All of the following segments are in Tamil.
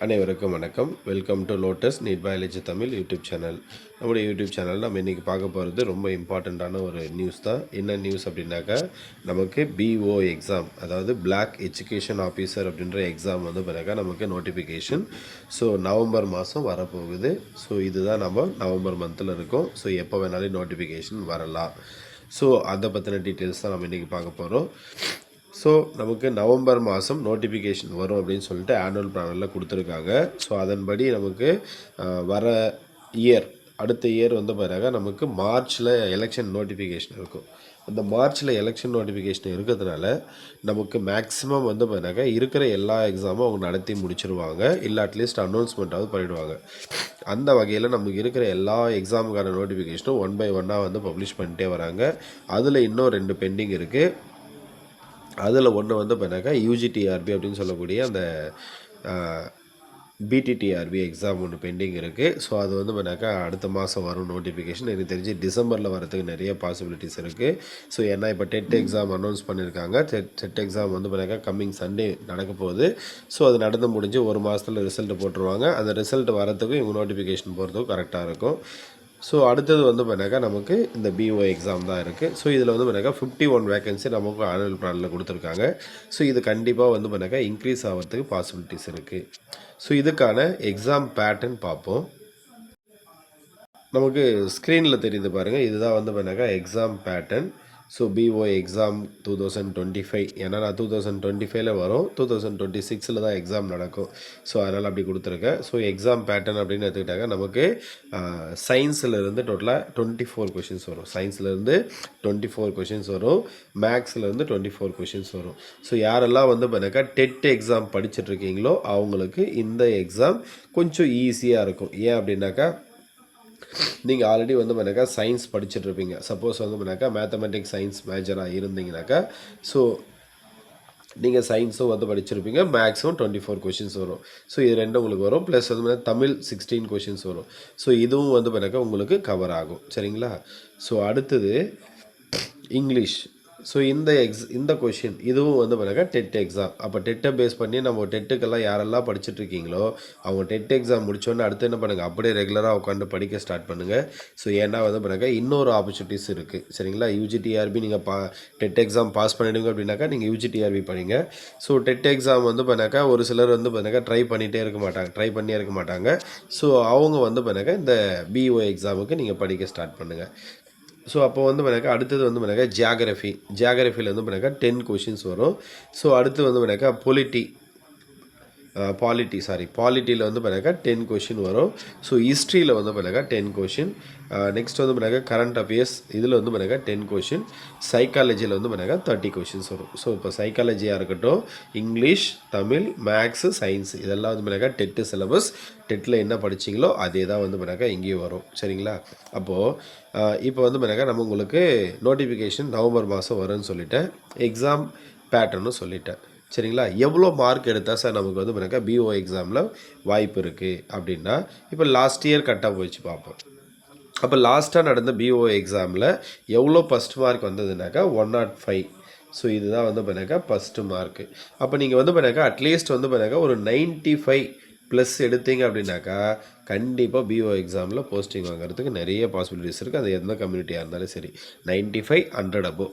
அனைவருக்கும் வணக்கம். Welcome to Lotus NEET biology Tamil YouTube channel. நம்முடைய யூடியூப் சேனல் நம்ம இன்றைக்கி பார்க்க போகிறது ரொம்ப இம்பார்ட்டண்ட்டான ஒரு நியூஸ் தான். என்ன நியூஸ் அப்படின்னாக்கா, நமக்கு பிஓ எக்ஸாம், அதாவது பிளாக் எஜுகேஷன் ஆஃபீஸர் அப்படின்ற எக்ஸாம் வந்து பிறகு நமக்கு நோட்டிஃபிகேஷன். ஸோ நவம்பர் மாதம் வரப்போகுது. ஸோ இதுதான் நம்ம நவம்பர் மந்தில் இருக்கோம். ஸோ எப்போ வேணாலும் நோட்டிஃபிகேஷன் வரலாம். ஸோ அதை பற்றின டீட்டெயில்ஸ் தான் நம்ம இன்றைக்கி பார்க்க போகிறோம். ஸோ நமக்கு நவம்பர் மாதம் நோட்டிஃபிகேஷன் வரும் அப்படின்னு சொல்லிட்டு ஆனுவல் பிளானில் கொடுத்துருக்காங்க. ஸோ அதன்படி நமக்கு வர அடுத்த இயர் வந்து பாருங்க நமக்கு மார்ச்சில் எலெக்ஷன் நோட்டிஃபிகேஷன் இருக்கும். அந்த மார்ச்சில் எலெக்ஷன் நோட்டிஃபிகேஷன் இருக்கிறதுனால நமக்கு மேக்ஸிமம் வந்து பாருங்க இருக்கிற எல்லா எக்ஸாமும் அவங்க நடத்தி முடிச்சிருவாங்க, இல்லை அட்லீஸ்ட் அனௌன்ஸ்மெண்ட்டாவது பண்ணிவிடுவாங்க. அந்த வகையில் நமக்கு இருக்கிற எல்லா எக்ஸாமுக்கான நோட்டிஃபிகேஷனும் 1 by 1 வந்து பப்ளிஷ் பண்ணிட்டே வராங்க. அதில் இன்னும் 2 பெண்டிங் இருக்குது. அதில் ஒன்று வந்து பார்த்தாக்கா யூஜிடிஆர்பி அப்படின்னு சொல்லக்கூடிய அந்த பிடிடிஆர்பி எக்ஸாம் ஒன்று பெண்டிங் இருக்குது. ஸோ அது வந்து பார்த்தாக்கா அடுத்த மாதம் வரும் நோட்டிஃபிகேஷன். எனக்கு தெரிஞ்சு டிசம்பரில் வரதுக்கு நிறைய பாசிபிலிட்டிஸ் இருக்குது. ஸோ ஏன்னா இப்போ டெட் எக்ஸாம் அனௌன்ஸ் பண்ணியிருக்காங்க. டெட் எக்ஸாம் வந்து பார்த்தாக்கா கம்மிங் சண்டே நடக்க போகுது. ஸோ அது நடந்து முடிஞ்சு ஒரு மாதத்தில் ரிசல்ட் போட்டுருவாங்க. அந்த ரிசல்ட் வரத்துக்கும் இவங்க நோட்டிஃபிகேஷன் போகிறதுக்கும் கரெக்டாக இருக்கும். ஸோ அடுத்தது வந்து பார்த்தாக்கா நமக்கு இந்த பிஓ எக்ஸாம் தான் இருக்குது. ஸோ இதில் வந்து பார்த்தாக்கா 51 வேகன்சி நமக்கு ஆனுவல் பிளானில் கொடுத்துருக்காங்க. ஸோ இது கண்டிப்பாக வந்து பார்த்தாக்கா இன்க்ரீஸ் ஆகிறதுக்கு பாசிபிலிட்டிஸ் இருக்குது. ஸோ இதுக்கான எக்ஸாம் பேட்டர்ன் பார்ப்போம். நமக்கு ஸ்க்ரீனில் தெரியுது பாருங்கள், இதுதான் வந்து பார்த்தாக்கா exam pattern. So PO exam 2025, ஏன்னா நான் 2025 வரும், 2026 தான் எக்ஸாம் நடக்கும். ஸோ அதனால் அப்படி கொடுத்துருக்கேன். ஸோ எக்ஸாம் பேட்டர்ன் அப்படின்னு எடுத்துக்கிட்டாங்க, நமக்கு சயின்ஸில் டோட்டலாக 24 கொஷின்ஸ் வரும். சயின்ஸ்லேருந்து 24 கொஷின்ஸ் வரும். மேக்ஸ்லேருந்து 24 கொஷின்ஸ் வரும். ஸோ யாரெல்லாம் வந்து பார்த்தாக்கா டெட் எக்ஸாம் படிச்சுட்ருக்கீங்களோ அவங்களுக்கு இந்த எக்ஸாம் கொஞ்சம் ஈஸியாக இருக்கும். ஏன் அப்படின்னாக்கா, நீங்கள் ஆல்ரெடி வந்து பார்த்தாக்கா சயின்ஸ் படிச்சுட்ருப்பீங்க. சப்போஸ் வந்து பார்த்தாக்கா மேத்தமெட்டிக்ஸ் சயின்ஸ் மேஜராக இருந்தீங்கனாக்கா, ஸோ நீங்கள் சயின்ஸும் வந்து படிச்சிருப்பீங்க. மேக்ஸும் 24 கொஷின்ஸ் வரும். ஸோ இது ரெண்டும் உங்களுக்கு வரும். ப்ளஸ் வந்து தமிழ் 16 கொஷின்ஸ் வரும். ஸோ இதுவும் வந்து பார்த்தாக்கா உங்களுக்கு கவர் ஆகும். சரிங்களா? ஸோ அடுத்தது இங்கிலீஷ். ஸோ இந்த கொஷின் இதுவும் வந்து பார்த்தாக்கா டெட் எக்ஸாம். அப்போ டெட்டை பேஸ் பண்ணி நம்ம டெட்டுக்கெல்லாம் யாரெல்லாம் படிச்சுட்ருக்கீங்களோ அவங்க டெட் எக்ஸாம் முடிச்சோன்னே அடுத்து என்ன பண்ணுங்கள், அப்படியே ரெகுலராக உட்காந்து படிக்க ஸ்டார்ட் பண்ணுங்கள். ஸோ ஏன்னா வந்து பார்த்தாக்கா இன்னொரு ஆப்பர்ச்சுனிட்டிஸ் இருக்குது. சரிங்களா? யூஜிடிஆர்பி நீங்கள் டெட் எக்ஸாம் பாஸ் பண்ணிடுங்க அப்படின்னாக்கா நீங்கள் யூஜிடிஆர்பி படிங்க. ஸோ டெட் எக்ஸாம் வந்து பார்த்தாக்கா ஒரு சிலர் வந்து பார்த்தாக்கா ட்ரை பண்ணிகிட்டே இருக்க மாட்டாங்க. ஸோ அவங்க வந்து பார்த்தாக்கா இந்த பிஓ எக்ஸாமுக்கு நீங்கள் படிக்க ஸ்டார்ட் பண்ணுங்கள். ஸோ அப்போ வந்து பார்த்தாக்கா அடுத்தது வந்து பார்த்தாக்கா ஜியாகிரஃபியில் வந்து பார்த்தாக்கா 10 கொஷின்ஸ் வரும். ஸோ அடுத்து வந்து பார்த்தாக்கா பாலிட்டியில் வந்து பார்த்தாக்கா 10 கொஷின் வரும். ஸோ ஹிஸ்ட்ரியில் வந்து பார்த்தாக்கா 10 கொஷின். நெக்ஸ்ட் வந்து பார்த்தாக்கா கரண்ட் அஃபேர்ஸ் இதில் வந்து பார்த்தாக்கா 10 கொஷின். சைக்காலஜியில் வந்து பார்த்தாக்கா 30 கொஷின்ஸ் வரும். ஸோ இப்போ சைக்காலஜியாக இருக்கட்டும், இங்கிலீஷ், தமிழ், மேக்ஸு, சயின்ஸ் இதெல்லாம் வந்து பார்த்தாக்கா டெட்டு சிலபஸ். டெட்டில் என்ன படிச்சிங்களோ அதே தான் வந்து பார்த்தாக்கா இங்கேயும் வரும். சரிங்களா? அப்போது இப்போ வந்து பார்த்தாக்கா நம்ம உங்களுக்கு நோட்டிஃபிகேஷன் நவம்பர் மாதம் வரும்னு சொல்லிட்டேன். எக்ஸாம் பேட்டர்னும் சொல்லிட்டேன். சரிங்களா? எவ்வளோ மார்க் எடுத்தால் சார் நமக்கு வந்து பார்த்தாக்கா பிஓ எக்ஸாமில் வாய்ப்பு இருக்குது அப்படின்னா, இப்போ லாஸ்ட் இயர் கட்டாக போயிடுச்சு பார்ப்போம். அப்போ லாஸ்ட்டாக நடந்த பிஓ எக்ஸாமில் எவ்வளோ ஃபஸ்ட் மார்க் வந்ததுனாக்கா 105. ஸோ இதுதான் வந்து பார்த்தாக்கா ஃபஸ்ட்டு மார்க்கு. அப்போ நீங்கள் வந்து பார்த்தாக்கா அட்லீஸ்ட் வந்து பார்த்தாக்கா ஒரு 95 ப்ளஸ் எடுத்தீங்க அப்படின்னாக்கா கண்டிப்பாக பிஓ எக்ஸாமில் போஸ்டிங் வாங்குறதுக்கு நிறைய பாசிபிலிட்டிஸ் இருக்குது. அது எந்த கம்யூனிட்டியாக இருந்தாலும் சரி. 95, 100 above.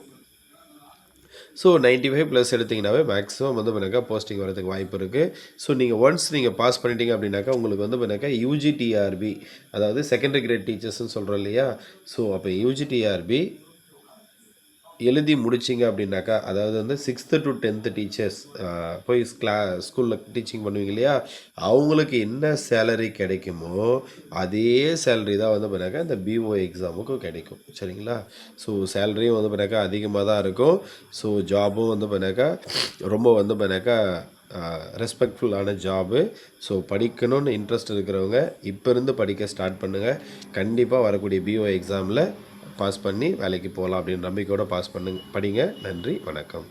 ஸோ 95 ப்ளஸ் எடுத்திங்கனாவே மேக்ஸிமம் வந்து பார்த்தாக்கா போஸ்டிங் வரதுக்கு வாய்ப்பு இருக்குது. ஸோ நீங்கள் ஒன்ஸ் நீங்கள் பாஸ் பண்ணிட்டீங்க அப்படின்னாக்கா உங்களுக்கு வந்து பார்த்தாக்கா யூஜிடிஆர்பி, அதாவது செகண்டரி கிரேட் டீச்சர்ஸ்ன்னு சொல்கிறோம் இல்லையா? ஸோ அப்போ யூஜிடிஆர்பி எழுதி முடிச்சிங்க அப்படின்னாக்கா, அதாவது வந்து 6th to 10th டீச்சர்ஸ் போய் ஸ்கூலில் டீச்சிங் பண்ணுவீங்க இல்லையா, அவங்களுக்கு என்ன சேலரி கிடைக்குமோ அதே சேலரி தான் வந்து பார்த்தாக்கா இந்த பிஓ எக்ஸாமுக்கும் கிடைக்கும். சரிங்களா? ஸோ சேலரியும் வந்து பார்த்தாக்கா அதிகமாக தான் இருக்கும். ஸோ ஜாபும் வந்து பார்த்தாக்கா ரொம்ப வந்து பார்த்தாக்கா ரெஸ்பெக்ட்ஃபுல்லான ஜாபு. ஸோ படிக்கணும்னு இன்ட்ரெஸ்ட் இருக்கிறவங்க இப்போ இருந்து படிக்க ஸ்டார்ட் பண்ணுங்கள். கண்டிப்பாக வரக்கூடிய பிஓ எக்ஸாமில் பாஸ் பண்ணி வேலைக்கு போகலாம் அப்படின்னு நம்பிக்கையோடு படிங்க. நன்றி, வணக்கம்.